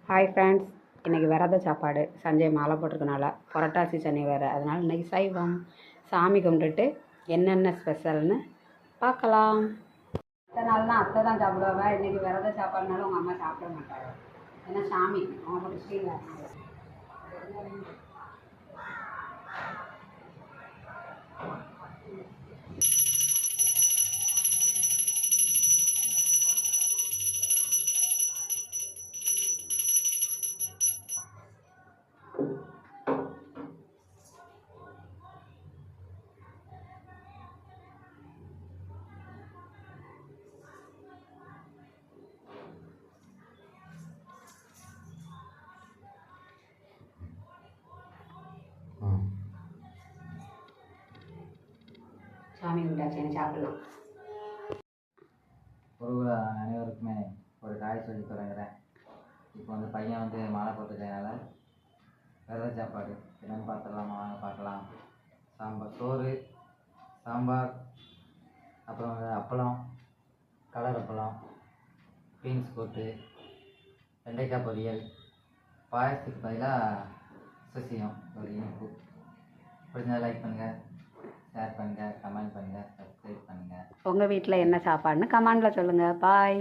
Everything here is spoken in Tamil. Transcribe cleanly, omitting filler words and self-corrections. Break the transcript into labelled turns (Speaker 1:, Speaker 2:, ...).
Speaker 1: ஹாய் ஃப்ரெண்ட்ஸ், இன்றைக்கி விரத சாப்பாடு. சஞ்சய் மாலை போட்டிருக்கனால புரட்டாசி சனி வேறு, அதனால் இன்றைக்கி சைவம். சாமி கும்பிட்டுட்டு என்னென்ன ஸ்பெஷல்னு பார்க்கலாம். அத்தை நாள்னா அத்தை தான் சாப்பிடுவாங்க. இன்றைக்கி விரத சாப்பாடுனால உங்கள் அம்மா சாப்பிட மாட்டாங்க. ஏன்னா சாமி அவங்க கிறிஸ்டின். சாமி கும்பிட்டாச்சு, சாப்பிடலாம்.
Speaker 2: ஒரு அனைவருக்குமே ஒரு காய் சொல்லி தொடங்குறேன். இப்போ பையன் மாலை போட்டுக்கிறதுனால விரத சாப்பாடு என்னென்னு பார்த்துடலாமா? வாங்க பார்க்கலாம். சோறு, சாம்பார், அப்புறம் அப்பளம், கலர் அப்பளம், பீன்ஸ் போட்டு, வெண்டைக்காய் பொரியல், பாயசத்துக்கு பதிலாக சுசியம் ஒரு இனிப்பு. பிடிச்சா லைக் பண்ணுங்கள், ஷேர் பண்ணுங்கள், கமெண்ட் பண்ணுங்கள், சப்ஸ்கிரைப் பண்ணுங்கள்.
Speaker 1: உங்கள் வீட்டில் என்ன சாப்பாடுன்னு கமெண்டில் சொல்லுங்கள். பாய்.